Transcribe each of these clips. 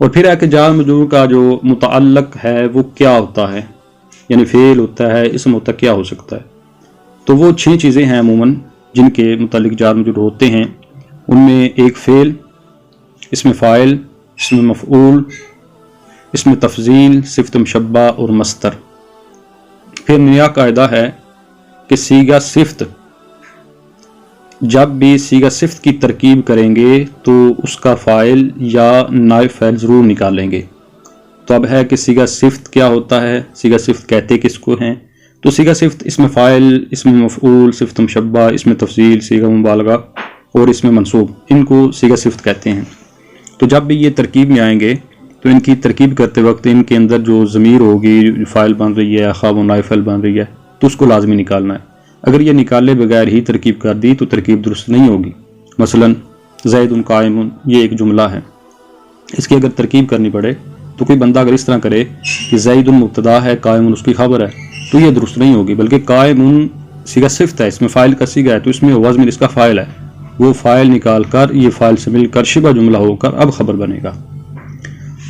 اور پھر ہے کہ جار مجرور کا جو متعلق ہے وہ کیا ہوتا ہے، یعنی فعل ہوتا ہے، اسم ہوتا ہے، کیا ہو سکتا ہے۔ تو وہ 6 چیزیں ہیں عموماً جن کے متعلق جار مجرور ہوتے ہیں۔ ان میں ایک فعل، اسم فاعل، اسم مفعول، اسم تفضیل، صفت مشبہ اور مصدر۔ پھر نیا قاعدہ ہے کہ صیغہ صفت، جب بھی صیغہ صفت کی ترکیب کریں گے تو اس کا فاعل یا نائب فاعل ضرور نکالیں گے۔ تو اب ہے کہ صیغہ صفت کیا ہوتا ہے، صیغہ صفت کہتے کس کو ہیں؟ تو صیغہ صفت اسم فاعل، اسم مفعول، صفت مشبہ، اسم تفضیل، صیغہ مبالغہ اور اسم منصوب، ان کو صیغہ صفت کہتے ہیں۔ تو جب بھی یہ ترکیب میں آئیں گے تو ان کی ترکیب کرتے وقت ان کے اندر جو ضمیر ہوگی، فاعل بن رہی ہے، خواہ وہ نائب فاعل بن رہی ہے، تو اس کو لازمی نکالنا ہے۔ اگر یہ نکالے بغیر ہی ترکیب کر دی تو ترکیب درست نہیں ہوگی۔ مثلا زید قائم، یہ ایک جملہ ہے، اس کی اگر ترکیب کرنی پڑے تو کوئی بندہ اگر اس طرح کرے کہ زید مبتدا ہے، قائم اس کی خبر ہے، تو یہ درست نہیں ہوگی، بلکہ قائم صیغہ صفت ہے، اس میں فاعل کا صیغہ ہے، تو اس میں ہوا ضمیر اس کا فاعل ہے، وہ فاعل نکال کر یہ فاعل سے مل کر شبہ جملہ ہو کر اب خبر بنے گا۔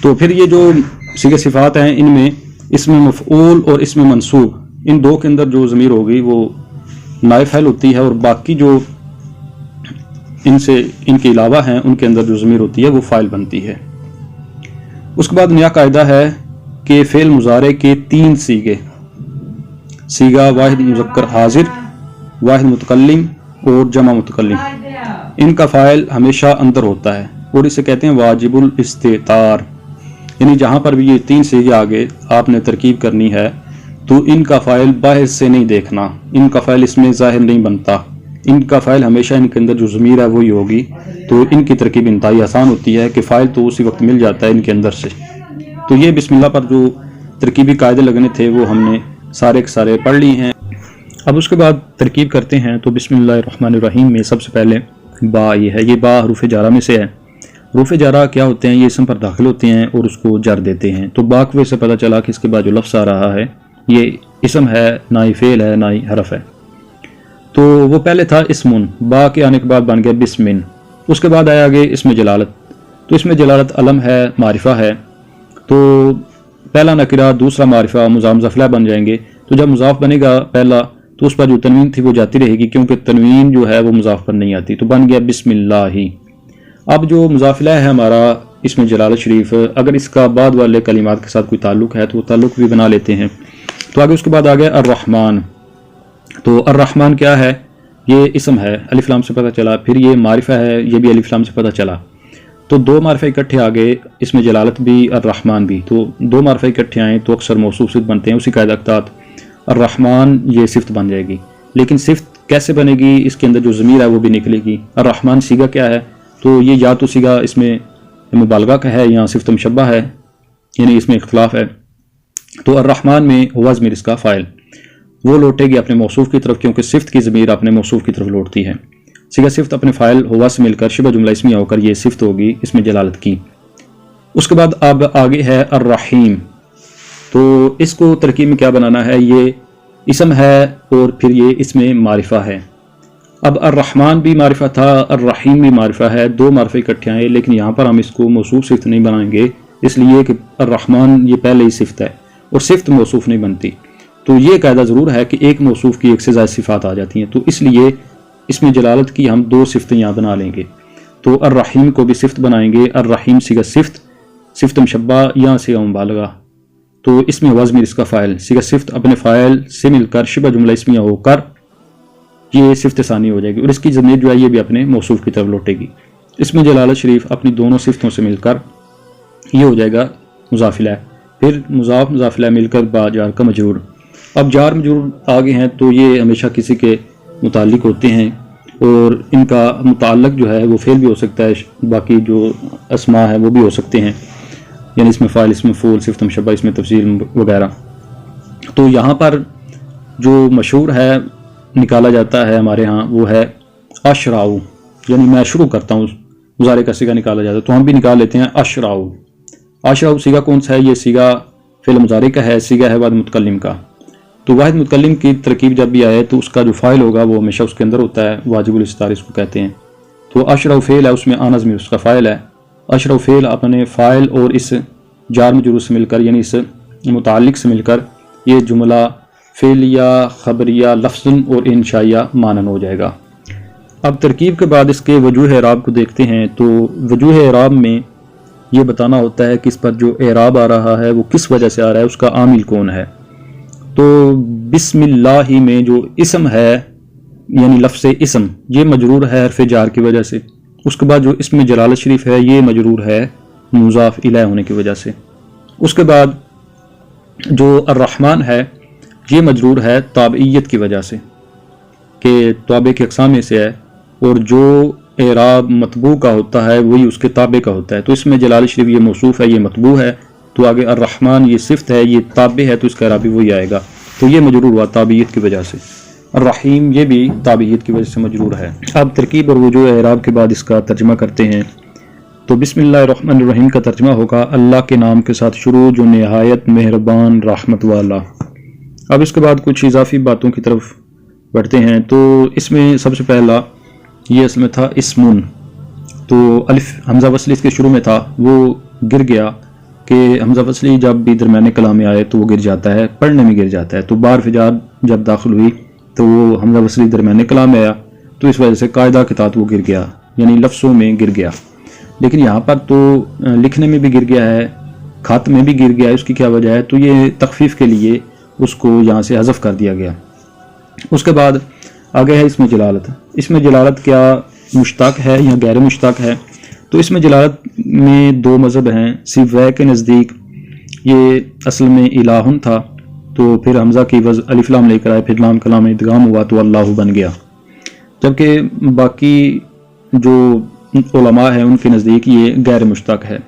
تو پھر یہ جو صیغہ صفات ہیں ان میں اسم مفعول اور اسم منصوب، ان دو کے اندر جو ضمیر ہوگی وہ نائب فاعل ہوتی ہے، اور باقی جو ان کے علاوہ ہیں ان کے اندر جو ضمیر ہوتی ہے وہ فاعل بنتی ہے۔ اس کے بعد نیا قاعدہ ہے کہ فعل مضارع کے 3 صیغے، صیغہ واحد مذکر حاضر، واحد متکلم اور جمع متکلم، ان کا فاعل ہمیشہ اندر ہوتا ہے اور اسے کہتے ہیں واجب الاستتار۔ یعنی جہاں پر بھی یہ 3 صیغے آگے آپ نے ترکیب کرنی ہے تو ان کا فاعل باہر سے نہیں دیکھنا، ان کا فاعل اس میں ظاہر نہیں بنتا، ان کا فاعل ہمیشہ ان کے اندر جو ضمیر ہے وہی ہوگی، تو ان کی ترکیب انتہائی آسان ہوتی ہے کہ فاعل تو اسی وقت مل جاتا ہے ان کے اندر سے۔ تو یہ بسم اللہ پر جو ترکیبی قاعدے لگنے تھے وہ ہم نے سارے کے سارے پڑھ لی ہیں۔ اب اس کے بعد ترکیب کرتے ہیں۔ تو بسم اللہ الرحمن الرحیم میں سب سے پہلے با یہ ہے، یہ با حروف جارہ میں سے ہے۔ حروف جارہ کیا ہوتے ہیں؟ یہ اسم پر داخل ہوتے ہیں اور اس کو جر دیتے ہیں۔ تو با کے سے پتہ چلا کہ اس کے بعد جو لفظ آ رہا ہے یہ اسم ہے، نہ ہی فعل ہے نہ ہی حرف ہے۔ تو وہ پہلے تھا اسمن، با کے آنے کے بعد بن گیا بسمن، اس کے بعد آیا آگے اسم جلالت۔ تو اسم جلالت علم ہے، معرفہ ہے، تو پہلا نکرہ، دوسرا معرفہ، مضاف مضاف الیہ بن جائیں گے۔ تو جب مضاف بنے گا پہلا تو اس پر جو تنوین تھی وہ جاتی رہے گی، کیونکہ تنوین جو ہے وہ مضاف پر نہیں آتی، تو بن گیا بسم اللہ۔ اب جو مضاف الیہ ہے ہمارا اسم جلالت شریف، اگر اس کا بعد والے کلمات کے ساتھ کوئی تعلق ہے تو وہ تعلق بھی بنا لیتے ہیں۔ تو آگے اس کے بعد آ گیا الرحمن۔ تو الرحمن کیا ہے؟ یہ اسم ہے، الف لام سے پتہ چلا، پھر یہ معرفہ ہے، یہ بھی الف لام سے پتہ چلا۔ تو 2 معرفہ اکٹھے آ گئے، اسم جلالت بھی الرحمن بھی، تو 2 معرفہ اکٹھے آئیں تو اکثر موصوف صفت بنتے ہیں، اسی قاعدہ کے تحت الرحمن یہ صفت بن جائے گی۔ لیکن صفت کیسے بنے گی؟ اس کے اندر جو ضمیر ہے وہ بھی نکلے گی۔ الرحمن صیغہ کیا ہے؟ تو یہ یا تو صیغہ اس میں مبالغہ کا ہے یا صفت مشبہ ہے، یعنی اس میں اختلاف ہے۔ تو الرحمن میں ہوا ضمیر اس کا فاعل، وہ لوٹے گی اپنے موصوف کی طرف، کیونکہ صفت کی ضمیر اپنے موصوف کی طرف لوٹتی ہے۔ صیغہ صفت اپنے فاعل ہوا سے مل کر شبہ جملہ اسمیہ ہو کر یہ صفت ہوگی اسم جلالت کی۔ اس کے بعد اب آگے ہے الرحیم۔ تو اس کو ترکیب میں کیا بنانا ہے؟ یہ اسم ہے اور پھر یہ اسم معرفہ ہے۔ اب الرحمن بھی معرفہ تھا، الرحیم بھی معرفہ ہے، 2 معرفہ اکٹھے آئے، لیکن یہاں پر ہم اس کو موصوف صفت نہیں بنائیں گے، اس لیے کہ الرحمن یہ پہلے ہی صفت ہے اور صفت موصوف نہیں بنتی۔ تو یہ قاعدہ ضرور ہے کہ ایک موصوف کی ایک سے زائد صفات آ جاتی ہیں، تو اس لیے اسم جلالت کی ہم 2 صفتیں یہاں بنا لیں گے۔ تو الرحیم کو بھی صفت بنائیں گے، الرحیم صیغہ صفت، صفت مشبہ یا صیغہ مبالغہ۔ تو اس میں ضمیر اس کا فاعل، صیغہ صفت اپنے فاعل سے مل کر شبہ جملہ اسمیہ ہو کر یہ صفت ثانی ہو جائے گی، اور اس کی ضمیر جو ہے یہ بھی اپنے موصوف کی طرف لوٹے گی۔ اسم جلالت شریف اپنی دونوں صفتوں سے مل کر یہ ہو جائے گا مضاف الیہ، پھر مضاف مضاف الیہ مل کر با جار کا مجرور۔ اب جار مجرور آگے ہیں تو یہ ہمیشہ کسی کے متعلق ہوتے ہیں، اور ان کا متعلق جو ہے وہ فعل بھی ہو سکتا ہے، باقی جو اسماء ہیں وہ بھی ہو سکتے ہیں، یعنی اس میں فاعل، اس میں مفعول، صفت مشبہ، اس میں تفصیل وغیرہ۔ تو یہاں پر جو مشہور ہے نکالا جاتا ہے ہمارے ہاں وہ ہے اشراؤ، یعنی میں شروع کرتا ہوں مضارع کا صیغہ نکالا جاتا ہے، تو ہم بھی نکال لیتے ہیں اشراؤ۔ اشراؤ صیغہ کون سا ہے؟ یہ صیغہ فعل مضارع کا ہے، صیغہ ہے واحد متکلم کا۔ تو واحد متکلم کی ترکیب جب بھی آئے تو اس کا جو فاعل ہوگا وہ ہمیشہ اس کے اندر ہوتا ہے، واجب الاستتار اس کو کہتے ہیں۔ تو اشراؤ فعل ہے، اس میں آنا ضمیر اس کا فاعل ہے، اشر و فعل اپنے فاعل اور اس جار مجرور سے مل کر یعنی اس متعلق سے مل کر یہ جملہ فعلیہ، خبریہ، لفظاً اور انشائیہ مانن ہو جائے گا۔ اب ترکیب کے بعد اس کے وجوہ اعراب کو دیکھتے ہیں، تو وجوہ اعراب میں یہ بتانا ہوتا ہے کہ اس پر جو اعراب آ رہا ہے وہ کس وجہ سے آ رہا ہے، اس کا عامل کون ہے۔ تو بسم اللہ میں جو اسم ہے یعنی لفظ اسم، یہ مجرور ہے حرف جار کی وجہ سے۔ اس کے بعد جو اسم جلالت شریف ہے یہ مجرور ہے مضاف الیہ ہونے کی وجہ سے۔ اس کے بعد جو الرحمن ہے یہ مجرور ہے تابعیت کی وجہ سے کہ تابع کے اقسام میں سے ہے، اور جو اعراب مطبوع کا ہوتا ہے وہی اس کے تابع کا ہوتا ہے۔ تو اس میں جلال شریف یہ موصوف ہے، یہ مطبوع ہے، تو آگے الرحمن یہ صفت ہے، یہ تابع ہے، تو اس کا اعراب بھی وہی آئے گا۔ تو یہ مجرور ہوا تابعیت کی وجہ سے۔ الرحیم یہ بھی تابعیت کی وجہ سے مجرور ہے۔ اب ترکیب اور وجوہ اعراب کے بعد اس کا ترجمہ کرتے ہیں۔ تو بسم اللہ الرحمن الرحیم کا ترجمہ ہوگا اللہ کے نام کے ساتھ شروع جو نہایت مہربان رحمت والا۔ اب اس کے بعد کچھ اضافی باتوں کی طرف بڑھتے ہیں۔ تو اس میں سب سے پہلا یہ اصل میں تھا اسمون، تو الف حمزہ وصلی اس کے شروع میں تھا، وہ گر گیا کہ حمزہ وصلی جب بھی درمیان کلام میں آئے تو وہ گر جاتا ہے، پڑھنے میں گر جاتا ہے۔ تو بار فجار جب داخل ہوئی تو وہ حمزہ وصلی درمیان کلام میں آیا، تو اس وجہ سے قاعدہ کے تحت وہ گر گیا، یعنی لفظوں میں گر گیا۔ لیکن یہاں پر تو لکھنے میں بھی گر گیا ہے، خط میں بھی گر گیا ہے، اس کی کیا وجہ ہے؟ تو یہ تخفیف کے لیے اس کو یہاں سے حذف کر دیا گیا۔ اس کے بعد آگے ہے اس میں جلالت۔ اس میں جلالت کیا مشتق ہے یا غیر مشتق ہے؟ تو اس میں جلالت میں دو مذہب ہیں۔ سیبویہ کے نزدیک یہ اصل میں الہن تھا، تو پھر حمزہ کی وضع الف لام لے کر آئے، پھر لام کلام ادغام ہوا تو اللہ بن گیا۔ جبکہ باقی جو علماء ہیں ان کے نزدیک یہ غیر مشتق ہے،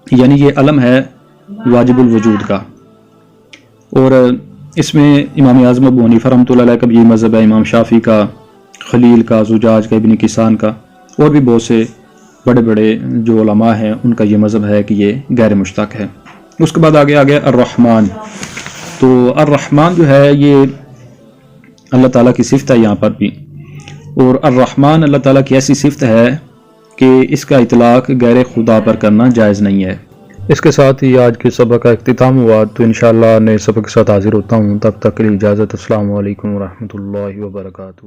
یعنی یہ علم ہے واجب الوجود کا۔ اور اس میں امام اعظم ابو حنیفہ رحمۃ اللہ علیہ کا بھی یہ مذہب ہے، امام شافعی کا، خلیل کا، زجاج کا، ابن کسان کا، اور بھی بہت سے بڑے بڑے جو علماء ہیں ان کا یہ مذہب ہے کہ یہ غیر مشتق ہے۔ اس کے بعد آگے آ گیا الرحمن۔ تو الرحمن جو ہے یہ اللہ تعالیٰ کی صفت ہے یہاں پر بھی، اور الرحمن اللہ تعالیٰ کی ایسی صفت ہے کہ اس کا اطلاق غیر خدا پر کرنا جائز نہیں ہے۔ اس کے ساتھ ہی آج کے سبق کا اختتام ہوا، تو انشاءاللہ نئے سبق کے ساتھ حاضر ہوتا ہوں، تب تک کے لیے اجازت۔ السلام علیکم ورحمۃ اللہ وبرکاتہ۔